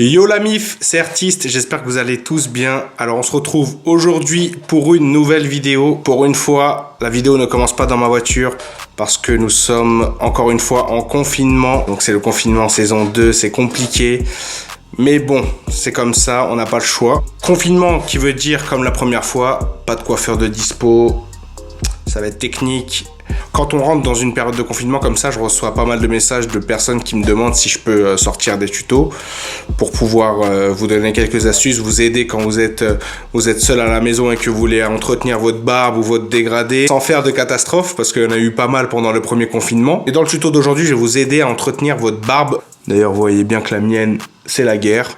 Yo la mif, c'est Artiste, j'espère que vous allez tous bien. Alors on se retrouve aujourd'hui pour une nouvelle vidéo. Pour une fois, la vidéo ne commence pas dans ma voiture parce que nous sommes encore une fois en confinement. Donc c'est le confinement saison 2, c'est compliqué. Mais bon, c'est comme ça, on n'a pas le choix. Confinement qui veut dire comme la première fois, pas de coiffeur de dispo, ça va être technique. Quand on rentre dans une période de confinement comme ça, je reçois pas mal de messages de personnes qui me demandent si je peux sortir des tutos pour pouvoir vous donner quelques astuces, vous aider quand vous êtes seul à la maison et que vous voulez entretenir votre barbe ou votre dégradé sans faire de catastrophe, parce qu'il y en a eu pas mal pendant le premier confinement. Et dans le tuto d'aujourd'hui, je vais vous aider à entretenir votre barbe. D'ailleurs, vous voyez bien que la mienne, c'est la guerre.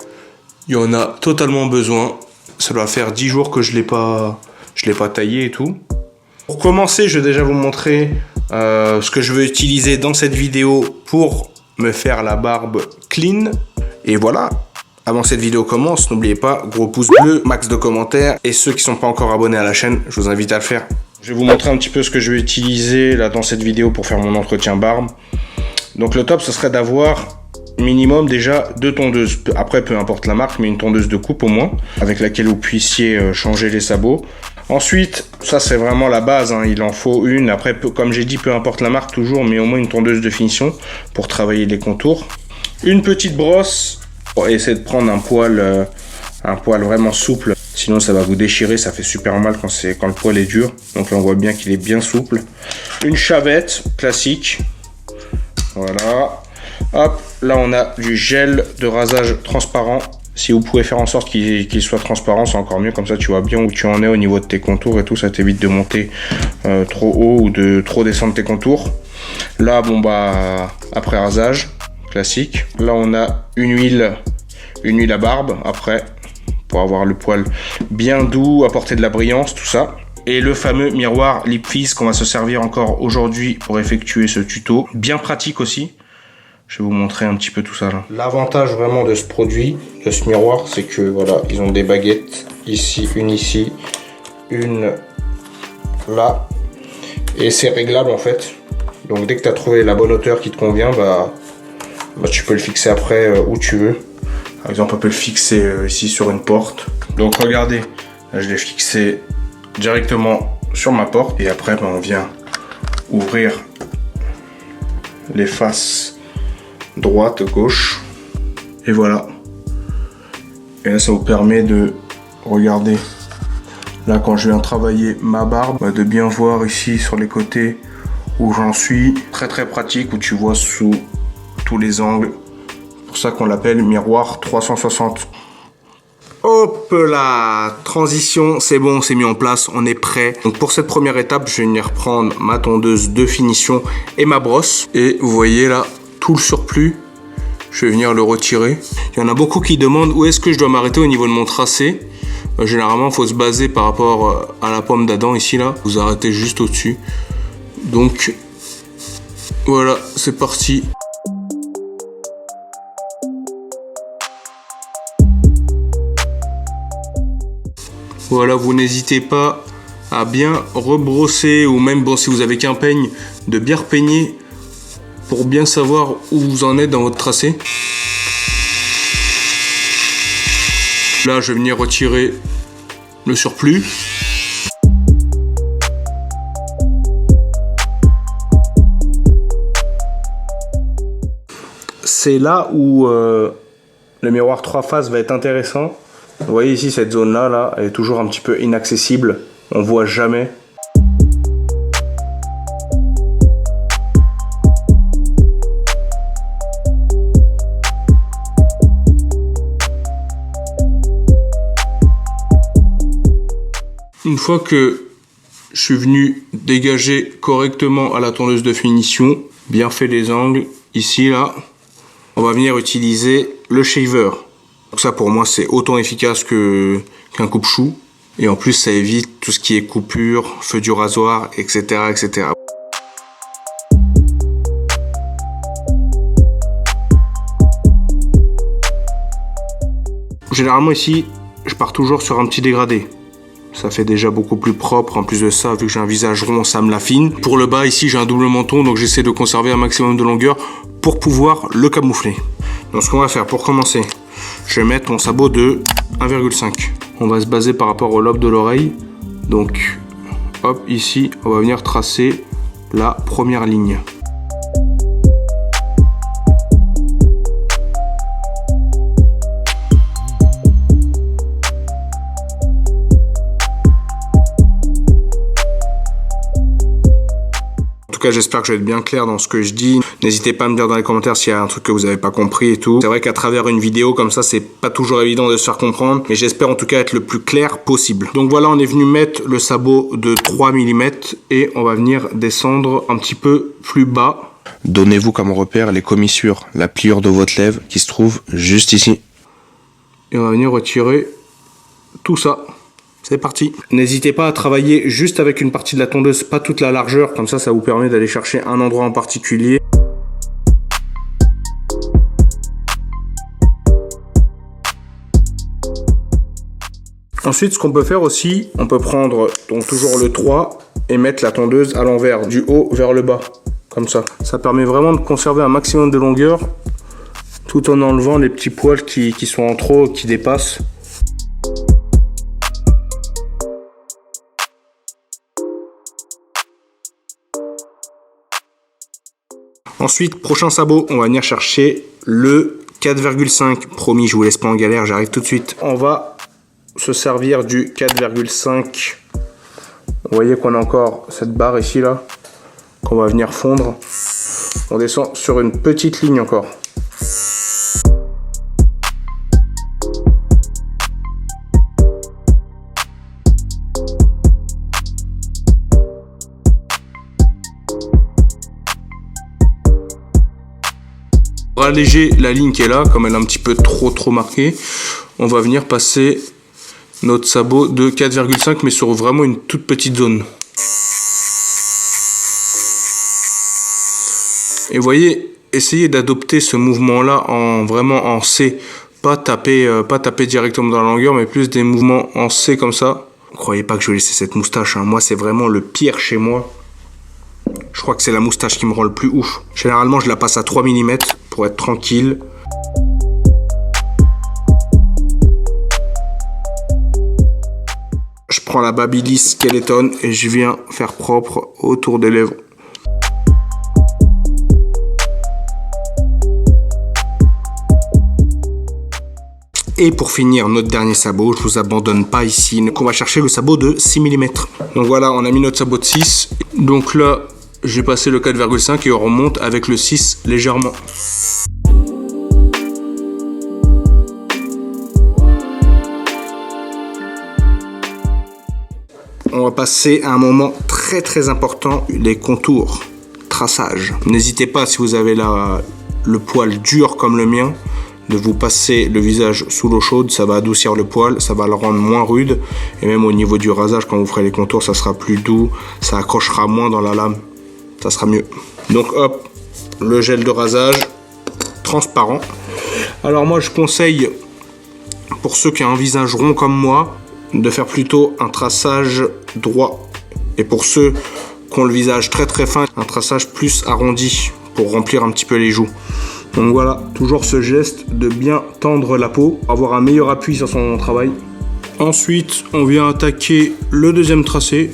Il y en a totalement besoin. Ça doit faire 10 jours que je l'ai pas taillé et tout. Pour commencer, je vais déjà vous montrer ce que je veux utiliser dans cette vidéo pour me faire la barbe clean. Et voilà, avant que cette vidéo commence, n'oubliez pas, gros pouce bleu, max de commentaires. Et ceux qui ne sont pas encore abonnés à la chaîne, je vous invite à le faire. Je vais vous montrer un petit peu ce que je vais utiliser là dans cette vidéo pour faire mon entretien barbe. Donc le top, ce serait d'avoir minimum déjà 2 tondeuses. Après, peu importe la marque, mais une tondeuse de coupe au moins, avec laquelle vous puissiez changer les sabots. Ensuite, ça c'est vraiment la base, hein, il en faut une. Après, comme j'ai dit, peu importe la marque toujours, mais au moins une tondeuse de finition pour travailler les contours. Une petite brosse pour essayer de prendre un poil vraiment souple. Sinon, ça va vous déchirer, ça fait super mal quand le poil est dur. Donc là, on voit bien qu'il est bien souple. Une chavette classique. Voilà. Hop, là on a du gel de rasage transparent. Si vous pouvez faire en sorte qu'il soit transparent, c'est encore mieux. Comme ça, tu vois bien où tu en es au niveau de tes contours et tout. Ça t'évite de monter trop haut ou de trop descendre tes contours. Là, bon bah, après rasage, classique. Là, on a une huile à barbe après, pour avoir le poil bien doux, apporter de la brillance, tout ça. Et le fameux miroir Lip Fizz qu'on va se servir encore aujourd'hui pour effectuer ce tuto. Bien pratique aussi. Je vais vous montrer un petit peu tout ça là. L'avantage vraiment de ce produit, de ce miroir, c'est que voilà, ils ont des baguettes ici, une là, et c'est réglable en fait. Donc dès que tu as trouvé la bonne hauteur qui te convient, bah tu peux le fixer après où tu veux. Par exemple, on peut le fixer ici sur une porte. Donc regardez, là je l'ai fixé directement sur ma porte et après on vient ouvrir les faces droite, gauche, et voilà. Et là, ça vous permet de regarder. Là, quand je viens travailler ma barbe, de bien voir ici sur les côtés où j'en suis. Très très pratique, où tu vois sous tous les angles. C'est pour ça qu'on l'appelle miroir 360. Hop là, transition, c'est bon, c'est mis en place, on est prêt. Donc pour cette première étape, je vais venir prendre ma tondeuse de finition et ma brosse. Et vous voyez là, tout le surplus, je vais venir le retirer. Il y en a beaucoup qui demandent où est-ce que je dois m'arrêter au niveau de mon tracé. Généralement, il faut se baser par rapport à la pomme d'Adam ici là. Vous arrêtez juste au-dessus. Donc voilà, c'est parti. Voilà, vous n'hésitez pas à bien rebrosser, ou même bon, si vous avez qu'un peigne, de bien repeigner pour bien savoir où vous en êtes dans votre tracé. Là, je vais venir retirer le surplus. C'est là où le miroir 3 faces va être intéressant. Vous voyez ici, cette zone-là, là, elle est toujours un petit peu inaccessible. On voit jamais. Une fois que je suis venu dégager correctement à la tondeuse de finition, bien fait les angles, ici, là, on va venir utiliser le shaver. Donc ça, pour moi, c'est autant efficace qu'un coupe-chou. Et en plus, ça évite tout ce qui est coupure, feu du rasoir, etc., etc. Généralement, ici, je pars toujours sur un petit dégradé. Ça fait déjà beaucoup plus propre. En plus de ça, vu que j'ai un visage rond, ça me l'affine. Pour le bas, ici, j'ai un double menton, donc j'essaie de conserver un maximum de longueur pour pouvoir le camoufler. Donc ce qu'on va faire pour commencer, je vais mettre mon sabot de 1,5. On va se baser par rapport au lobe de l'oreille. Donc, hop, ici, on va venir tracer la première ligne. En tout cas, j'espère que je vais être bien clair dans ce que je dis. N'hésitez pas à me dire dans les commentaires s'il y a un truc que vous n'avez pas compris et tout. C'est vrai qu'à travers une vidéo comme ça, c'est pas toujours évident de se faire comprendre, mais j'espère en tout cas être le plus clair possible. Donc voilà, on est venu mettre le sabot de 3 mm et on va venir descendre un petit peu plus bas. Donnez-vous comme repère les commissures, la pliure de votre lèvre qui se trouve juste ici. Et on va venir retirer tout ça. C'est parti. N'hésitez pas à travailler juste avec une partie de la tondeuse, pas toute la largeur, comme ça vous permet d'aller chercher un endroit en particulier. Ensuite, ce qu'on peut faire aussi, on peut prendre donc toujours le 3 et mettre la tondeuse à l'envers, du haut vers le bas, comme ça. Ça permet vraiment de conserver un maximum de longueur, tout en enlevant les petits poils qui sont en trop, qui dépassent. Ensuite, prochain sabot, on va venir chercher le 4,5. Promis, je vous laisse pas en galère, j'arrive tout de suite. On va se servir du 4,5. Vous voyez qu'on a encore cette barre ici, là, qu'on va venir fondre. On descend sur une petite ligne encore. Pour alléger la ligne qui est là, comme elle est un petit peu trop marquée, on va venir passer notre sabot de 4,5 mais sur vraiment une toute petite zone. Et vous voyez, essayez d'adopter ce mouvement là vraiment en C, pas taper directement dans la longueur, mais plus des mouvements en C comme ça. Ne croyez pas que je vais laisser cette moustache, hein. Moi c'est vraiment le pire chez moi. Je crois que c'est la moustache qui me rend le plus ouf. Généralement je la passe à 3 mm pour être tranquille. Je prends la Babyliss Skeleton et je viens faire propre autour des lèvres. Et pour finir, notre dernier sabot, je vous abandonne pas ici. Donc on va chercher le sabot de 6 mm. Donc voilà, on a mis notre sabot de 6. Donc là, j'ai passé le 4,5 et on remonte avec le 6 légèrement. On va passer à un moment très important, les contours, traçage. N'hésitez pas, si vous avez le poil dur comme le mien, de vous passer le visage sous l'eau chaude, ça va adoucir le poil, ça va le rendre moins rude. Et même au niveau du rasage, quand vous ferez les contours, ça sera plus doux, ça accrochera moins dans la lame. Ça sera mieux. Donc hop, le gel de rasage transparent. Alors moi je conseille, pour ceux qui ont un visage rond comme moi, de faire plutôt un traçage droit. Et pour ceux qui ont le visage très fin, un traçage plus arrondi pour remplir un petit peu les joues. Donc voilà, toujours ce geste de bien tendre la peau, avoir un meilleur appui sur son travail. Ensuite, on vient attaquer le deuxième tracé.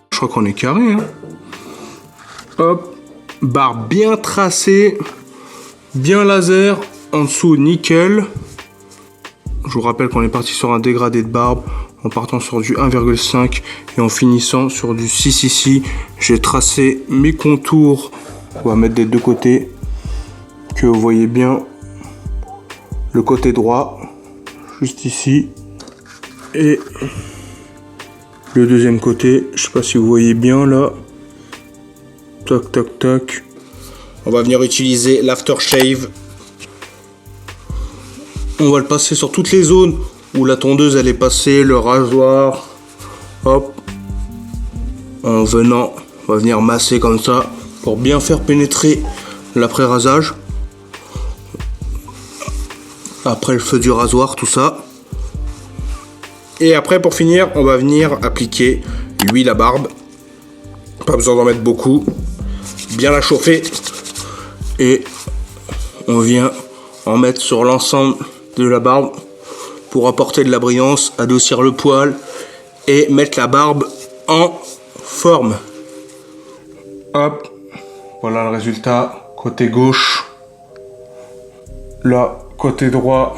Je crois qu'on est carré, hein. Hop, barre bien tracée, bien laser, en dessous nickel. Je vous rappelle qu'on est parti sur un dégradé de barbe en partant sur du 1,5 et en finissant sur du 6 ici. J'ai tracé mes contours, on va mettre des deux côtés, que vous voyez bien le côté droit, juste ici, et le deuxième côté, je sais pas si vous voyez bien là. Tac, tac, tac. On va venir utiliser l'aftershave. On va le passer sur toutes les zones où la tondeuse elle est passée, le rasoir. Hop. En venant, on va venir masser comme ça pour bien faire pénétrer l'après-rasage. Après le feu du rasoir, tout ça. Et après, pour finir, on va venir appliquer l'huile à barbe. Pas besoin d'en mettre beaucoup. Bien la chauffer. Et on vient en mettre sur l'ensemble de la barbe pour apporter de la brillance, adoucir le poil et mettre la barbe en forme. Hop, voilà le résultat. Côté gauche, là, côté droit.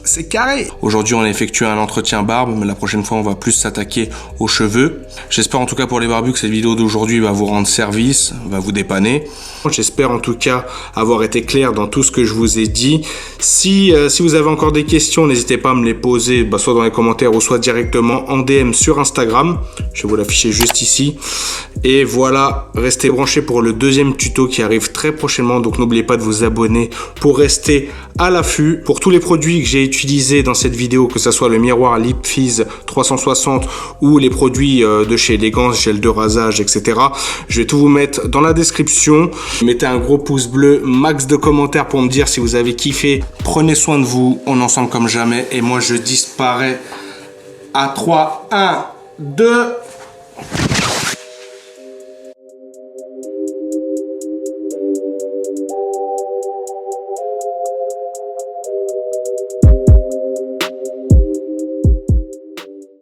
C'est carré. Aujourd'hui, on a effectué un entretien barbe, mais la prochaine fois, on va plus s'attaquer aux cheveux. J'espère en tout cas pour les barbus que cette vidéo d'aujourd'hui va vous rendre service, va vous dépanner. J'espère en tout cas avoir été clair dans tout ce que je vous ai dit. Si vous avez encore des questions, n'hésitez pas à me les poser, soit dans les commentaires ou soit directement en DM sur Instagram. Je vais vous l'afficher juste ici. Et voilà, restez branchés pour le deuxième tuto qui arrive très prochainement. Donc n'oubliez pas de vous abonner pour rester à l'affût. Pour tous les produits que j'ai utilisés dans cette vidéo, que ce soit le miroir Lip Fizz 360 ou les produits de chez Elegance, gel de rasage, etc. Je vais tout vous mettre dans la description. Mettez un gros pouce bleu, max de commentaires pour me dire si vous avez kiffé. Prenez soin de vous, on est ensemble comme jamais. Et moi je disparais à 3, 1, 2...